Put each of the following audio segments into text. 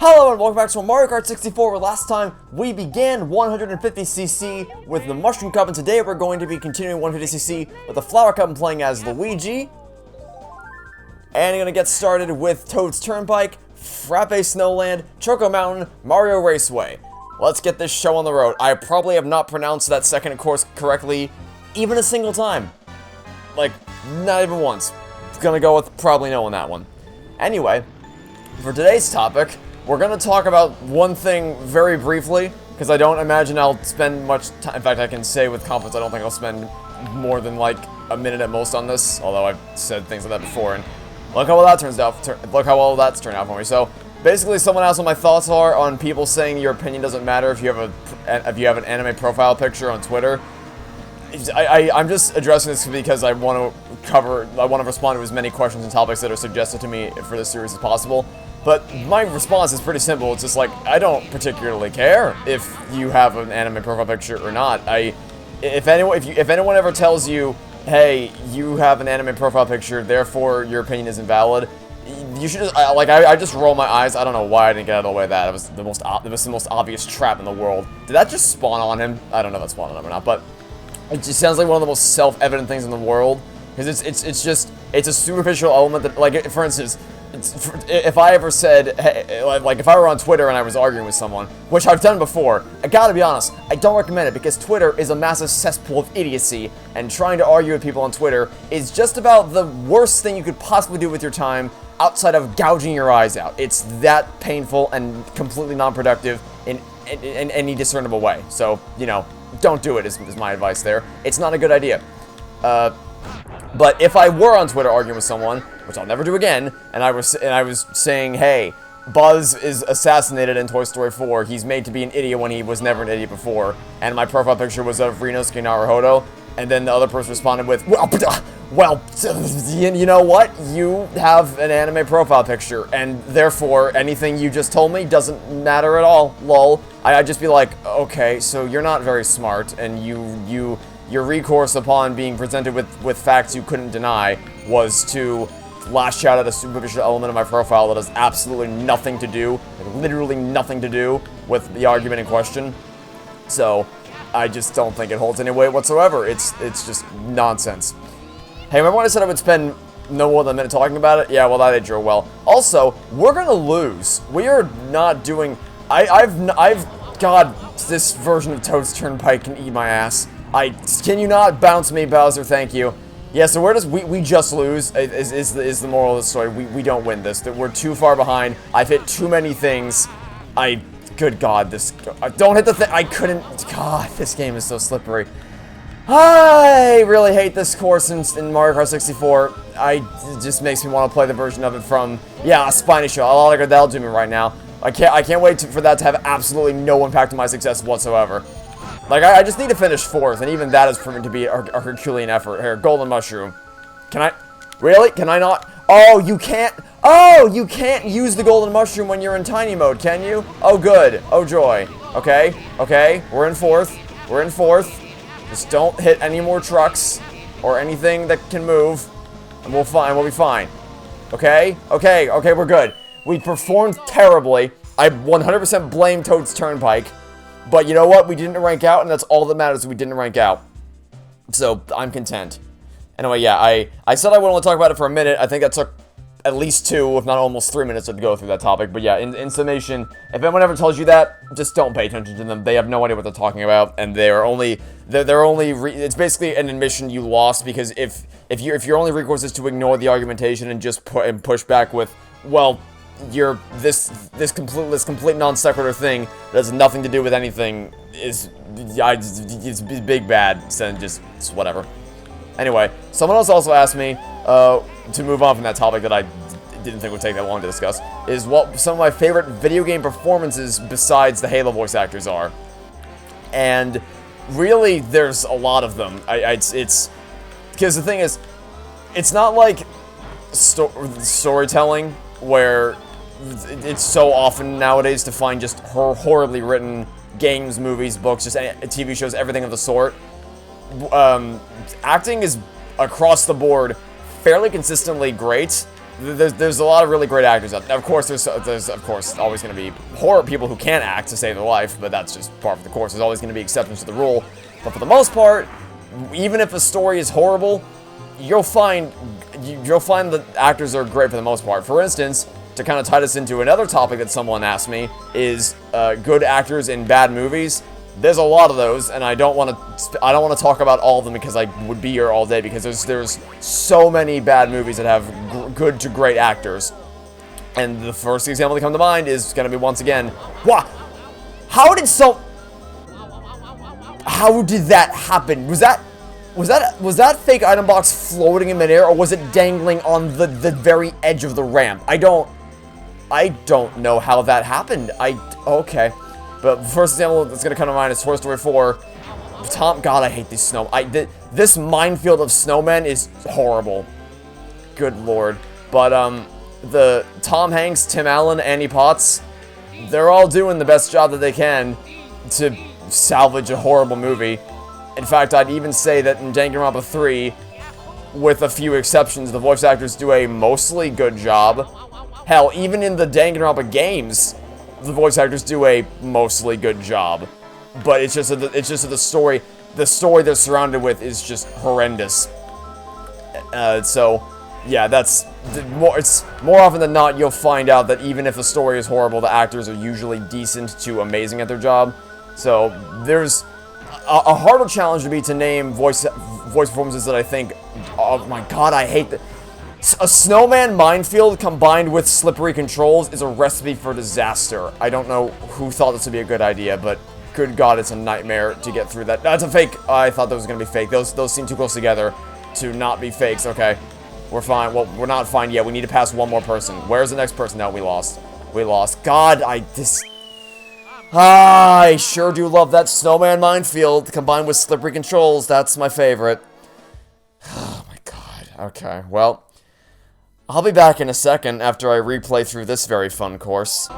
Hello and welcome back to Mario Kart 64, where last time we began 150cc with the Mushroom Cup, and today we're going to be continuing 150cc with the Flower Cup and playing as Luigi. And I'm going to get started with Toad's Turnpike, Frappe Snowland, Choco Mountain, Mario Raceway. Let's get this show on the road. I probably have not pronounced that second course correctly even a single time. Like, not even once. Gonna go with probably no on that one. Anyway, for today's topic, we're going to talk about one thing very briefly, because I don't imagine I'll spend much time. In fact, I can say with confidence I don't think I'll spend more than like a minute at most on this, although I've said things like that before, and look how well that turns out. Look how well that's turned out for me. So, basically, someone asked what my thoughts are on people saying your opinion doesn't matter if you have an anime profile picture on Twitter. I'm just addressing this because I want to respond to as many questions and topics that are suggested to me for this series as possible. But my response is pretty simple. It's just like, I don't particularly care if you have an anime profile picture or not. If anyone ever tells you, hey, you have an anime profile picture, therefore your opinion is invalid, you should just, I just roll my eyes. I don't know why I didn't get out of the way of that. It was the most obvious trap in the world. Did that just spawn on him? I don't know if that spawned on him or not, but it just sounds like one of the most self-evident things in the world. Because it's a superficial element that, like, for instance, if I ever said, hey, like, if I were on Twitter and I was arguing with someone, which I've done before, I gotta be honest, I don't recommend it because Twitter is a massive cesspool of idiocy, and trying to argue with people on Twitter is just about the worst thing you could possibly do with your time outside of gouging your eyes out. It's that painful and completely non-productive in any discernible way. So, you know, don't do it is my advice there. It's not a good idea. But if I were on Twitter arguing with someone, which I'll never do again, and I was saying, hey, Buzz is assassinated in Toy Story 4, he's made to be an idiot when he was never an idiot before, and my profile picture was of Rinosuke Naruhodo, and then the other person responded with, well, you know what? You have an anime profile picture, and therefore anything you just told me doesn't matter at all, lol. I'd just be like, okay, so you're not very smart, and your recourse upon being presented with facts you couldn't deny was to lash out at a superficial element of my profile that has absolutely nothing to do, like literally nothing to do with the argument in question. So, I just don't think it holds any weight whatsoever. It's just nonsense. Hey, remember when I said I would spend no more than a minute talking about it? Yeah, well, that did well. Also, we're gonna lose. We are not doing... God, this version of Toad's Turnpike can eat my ass. Can you not bounce me, Bowser? Thank you. Yeah, so where does we just lose is the moral of the story. We don't win this. That we're too far behind. I've hit too many things. Good God, don't hit the thing. I couldn't. God, this game is so slippery. I really hate this course in Mario Kart 64. It just makes me want to play the version of it from, yeah, a Spiny Show. That'll do me right now. I can't wait for that to have absolutely no impact on my success whatsoever. Like, I just need to finish 4th, and even that is proving to be a Herculean effort. Here, Golden Mushroom. Can I? Really? Can I not? Oh, you can't. Oh, you can't use the Golden Mushroom when you're in Tiny Mode, can you? Oh, good. Oh, joy. Okay. Okay. We're in 4th. We're in 4th. Just don't hit any more trucks or anything that can move, and we'll be fine. Okay? Okay. Okay, we're good. We performed terribly. I 100% blame Toad's Turnpike. But you know what? We didn't rank out, and that's all that matters. We didn't rank out. So, I'm content. Anyway, yeah, I said I would only talk about it for a minute. I think that took at least 2, if not almost 3 minutes to go through that topic. But yeah, in summation, if anyone ever tells you that, just don't pay attention to them. They have no idea what they're talking about, and it's basically an admission you lost, because if your only recourse is to ignore the argumentation and just push back with, well, this complete non sequitur thing that has nothing to do with anything it's big bad, so just whatever. Anyway, someone else also asked me to move on from that topic that I didn't think would take that long to discuss, is what some of my favorite video game performances besides the Halo voice actors are. And really, there's a lot of them. It's because the thing is, it's not like storytelling where it's so often nowadays to find just horribly written games, movies, books, just TV shows, everything of the sort. Acting is across the board fairly consistently great, there's a lot of really great actors out there. Of course, there's of course always going to be horror people who can't act to save their life, but that's just part of the course. There's always going to be exceptions to the rule. But for the most part, even if a story is horrible, you'll find the actors are great for the most part. For instance, to kind of tie this into another topic that someone asked me, is good actors in bad movies. There's a lot of those, and I don't want to talk about all of them because I would be here all day, because there's so many bad movies that have good to great actors. And the first example that comes to mind is going to be, once again, how did that happen? Was that fake item box floating in midair, or was it dangling on the very edge of the ramp? I don't know how that happened. Okay. But the first example that's going to come to mind is Toy Story 4. God, I hate these snow... this minefield of snowmen is horrible. Good lord. But, the Tom Hanks, Tim Allen, Annie Potts, they're all doing the best job that they can to salvage a horrible movie. In fact, I'd even say that in Danganronpa 3, with a few exceptions, the voice actors do a mostly good job. Hell, even in the Danganronpa games, the voice actors do a mostly good job. But it's just that the story they're surrounded with is just horrendous. So, yeah, it's more often than not, you'll find out that even if the story is horrible, the actors are usually decent to amazing at their job. So, there's a harder challenge to be to name voice performances that I think, oh my god, I hate that. A snowman minefield combined with slippery controls is a recipe for disaster. I don't know who thought this would be a good idea, but good god, it's a nightmare to get through that. That's a fake. I thought those were going to be fake. Those seem too close together to not be fakes. Okay, we're fine. Well, we're not fine yet. We need to pass one more person. Where's the next person? No, we lost. We lost. God, I sure do love that snowman minefield combined with slippery controls. That's my favorite. Oh my god. Okay, well, I'll be back in a second after I replay through this very fun course.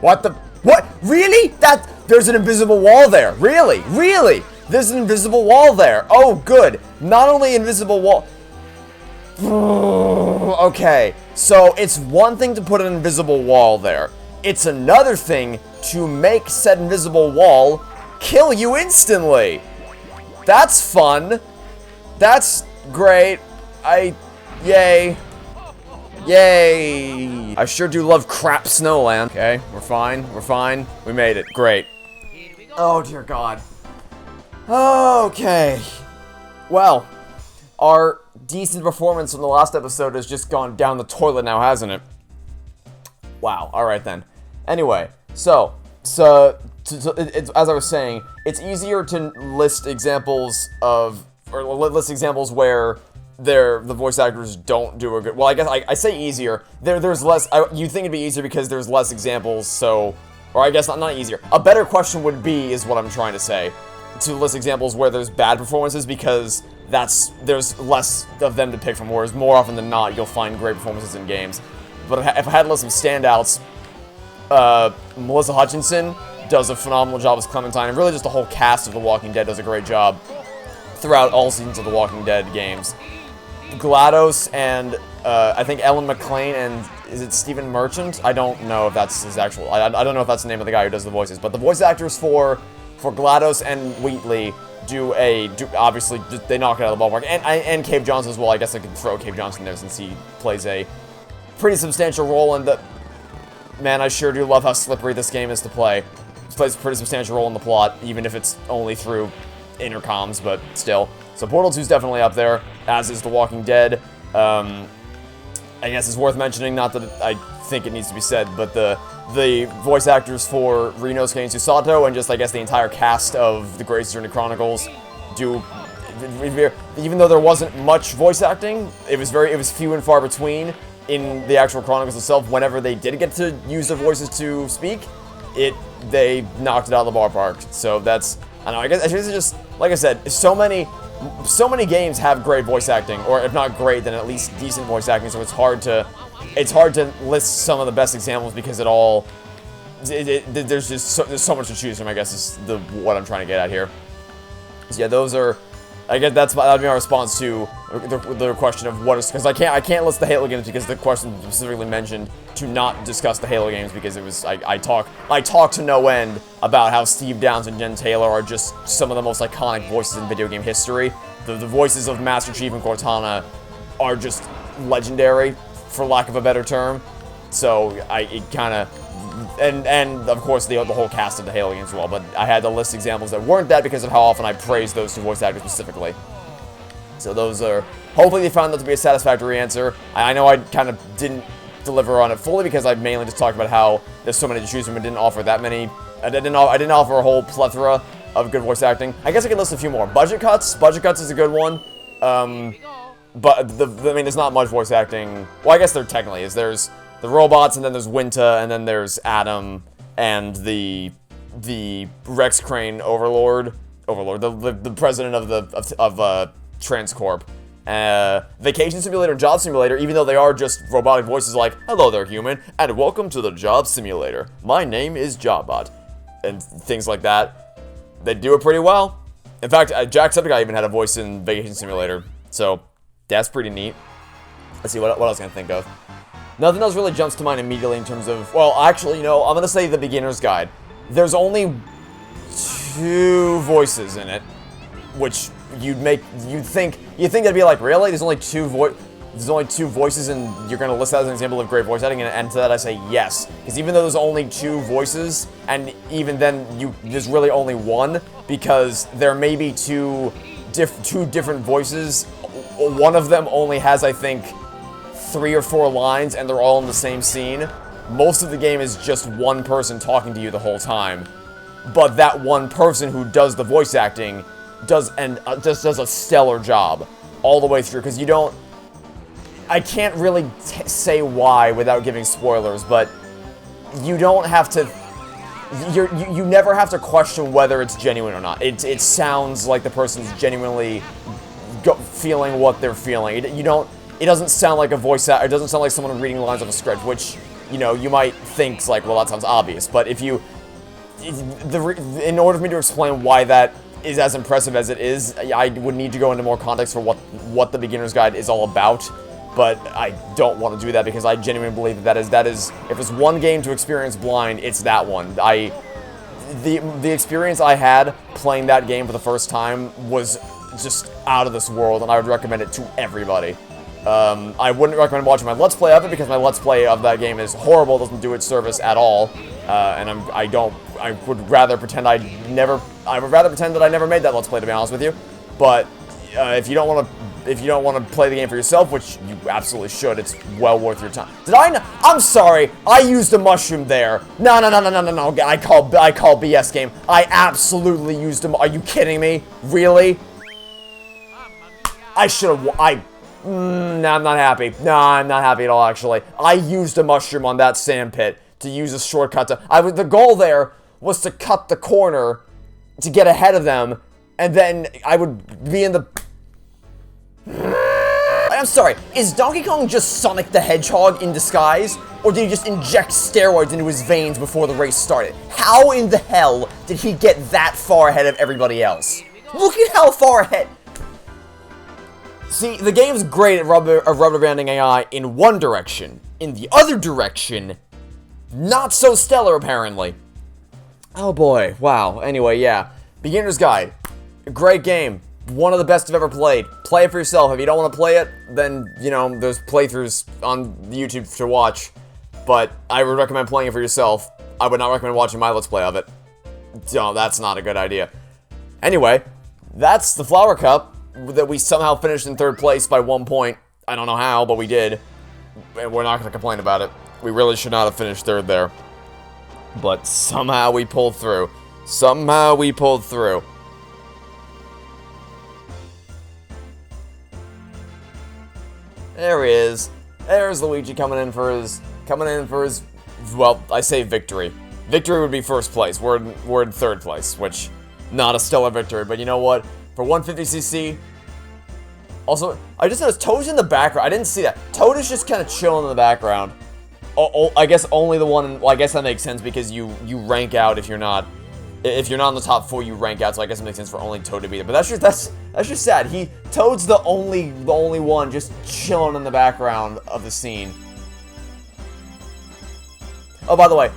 What? Really? There's an invisible wall there. Really? Really? There's an invisible wall there. Oh, good. Not only invisible wall... Okay, so it's one thing to put an invisible wall there. It's another thing to make said invisible wall kill you instantly. That's fun. That's great. Yay. Yay. I sure do love crap Snowland. Okay, we're fine. We're fine. We made it. Great. Oh, dear God. Okay. Well, our decent performance from the last episode has just gone down the toilet now, hasn't it? Wow. Alright then. Anyway, as I was saying, it's easier to list examples where the voice actors don't do a good... Well, I guess I say easier. There's less... You think it'd be easier because there's less examples, so... Or I guess not easier. A better question would be, is what I'm trying to say, to list examples where there's bad performances, because there's less of them to pick from, whereas more often than not, you'll find great performances in games. But if I had to list some standouts, Melissa Hutchinson does a phenomenal job as Clementine, and really just the whole cast of The Walking Dead does a great job throughout all seasons of The Walking Dead games. GLaDOS and, I think Ellen McClain and, is it Stephen Merchant? I don't know if that's his actual, I don't know if that's the name of the guy who does the voices, but the voice actors for GLaDOS and Wheatley obviously, they knock it out of the ballpark, and Cave Johnson as well. I guess I could throw Cave Johnson there since he plays a pretty substantial role in the... Man, I sure do love how slippery this game is to play. It plays a pretty substantial role in the plot, even if it's only through intercoms, but still. So Portal 2 is definitely up there, as is The Walking Dead. I guess it's worth mentioning, not that I think it needs to be said, but the voice actors for Rinosuke and Susato, and just, I guess, the entire cast of The Greatest Journey Chronicles do... Even though there wasn't much voice acting, it was few and far between in the actual Chronicles itself. Whenever they did get to use their voices to speak, they knocked it out of the ballpark. So that's... I don't know, I guess it's just... Like I said, so many games have great voice acting, or if not great, then at least decent voice acting, so it's hard to list some of the best examples because there's so much to choose from, I guess, is what I'm trying to get at here. So yeah, those are I guess that'd be my response to the question of what is, because I can't list the Halo games because the question specifically mentioned to not discuss the Halo games because it was I talk to no end about how Steve Downes and Jen Taylor are just some of the most iconic voices in video game history. The voices of Master Chief and Cortana are just legendary, for lack of a better term. So it kind of. And of course the whole cast of the Halo games as well, but I had to list examples that weren't that because of how often I praised those two voice actors specifically. So those are, hopefully they found that to be a satisfactory answer. I know I kind of didn't deliver on it fully because I mainly just talked about how there's so many to choose from and didn't offer that many. I didn't offer a whole plethora of good voice acting. I guess I could list a few more. Budget Cuts is a good one. But I mean, there's not much voice acting. Well, I guess there technically is. There's the robots, and then there's Winta, and then there's Adam, and the Rex Crane Overlord, the president of Transcorp. Vacation Simulator and Job Simulator, even though they are just robotic voices like, "Hello there, human, and welcome to the Job Simulator. My name is Jobbot," and things like that. They do it pretty well. In fact, Jacksepticeye even had a voice in Vacation Simulator, so that's pretty neat. Let's see, what else can I think of? Nothing else really jumps to mind immediately in terms of, well, actually, you know, I'm gonna say the beginner's guide. There's only 2 voices in it, which you'd think that'd be like, really? There's only 2 voices, and you're gonna list that as an example of great voice acting, and to that I say yes, because even though there's only 2 voices, and even then there's really only 1, because there may be two different voices. One of them only has, I think, 3 or 4 lines, and they're all in the same scene. Most of the game is just one person talking to you the whole time, but that one person who does the voice acting does a stellar job all the way through, because you don't. I can't really say why without giving spoilers, but you don't have to. You never have to question whether it's genuine or not. It sounds like the person's genuinely feeling what they're feeling. It doesn't sound like a voice act. It doesn't sound like someone reading lines of a script, which, you know, you might think like, well, that sounds obvious. But in order for me to explain why that is as impressive as it is, I would need to go into more context for what the beginner's guide is all about. But I don't want to do that because I genuinely believe that is if there's one game to experience blind, it's that one. The experience I had playing that game for the first time was just out of this world, and I would recommend it to everybody. I wouldn't recommend watching my Let's Play of it because my Let's Play of that game is horrible, doesn't do its service at all, and I would rather pretend I never made that Let's Play, to be honest with you. But if you don't want to play the game for yourself, which you absolutely should, it's well worth your time. I'm sorry, I used a mushroom there. No. I call BS game. I absolutely used a. Are you kidding me? Really? I should have. No, I'm not happy. No, I'm not happy at all, actually. I used a mushroom on that sand pit to use a shortcut to... the goal there was to cut the corner to get ahead of them, and then I would be in the... I'm sorry, is Donkey Kong just Sonic the Hedgehog in disguise? Or did he just inject steroids into his veins before the race started? How in the hell did he get that far ahead of everybody else? Look at how far ahead... See, the game's great at rubber banding AI in one direction. In the other direction, not so stellar, apparently. Oh boy, wow. Anyway, yeah. Beginner's Guide. A great game. One of the best I've ever played. Play it for yourself. If you don't want to play it, then, you know, there's playthroughs on YouTube to watch. But I would recommend playing it for yourself. I would not recommend watching my Let's Play of it. No, that's not a good idea. Anyway, that's the Flower Cup that we somehow finished in 3rd place by 1 point. I don't know how, but we did. And we're not going to complain about it. We really should not have finished 3rd there. But somehow we pulled through. Somehow we pulled through. There he is. There's Luigi coming in for his, well, I say victory. Victory would be 1st place. We're in 3rd place, which, not a stellar victory, but you know what? For 150cc, also, I just noticed Toad's in the background. I didn't see that. Toad is just kind of chilling in the background. I guess only the one, well, I guess that makes sense because you rank out if you're not If you're not in the top 4, you rank out, so I guess it makes sense for only Toad to be there. But that's just sad. Toad's the only one just chilling in the background of the scene. Oh, by the way,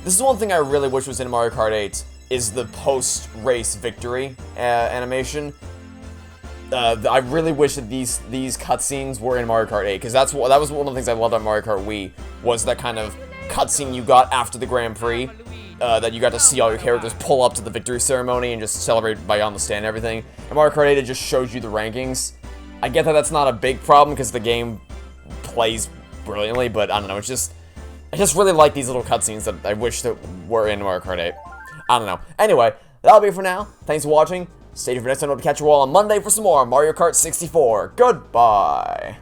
this is one thing I really wish was in Mario Kart 8, is the post-race victory animation. I really wish that these cutscenes were in Mario Kart 8, because that was one of the things I loved on Mario Kart Wii, was that kind of cutscene you got after the Grand Prix, that you got to see all your characters pull up to the victory ceremony and just celebrate by on the stand and everything. In Mario Kart 8, it just shows you the rankings. I get that that's not a big problem, because the game plays brilliantly, but I don't know, I just really like these little cutscenes that I wish that were in Mario Kart 8. I don't know. Anyway, that'll be it for now. Thanks for watching. Stay tuned for next time. I'll catch you all on Monday for some more Mario Kart 64. Goodbye.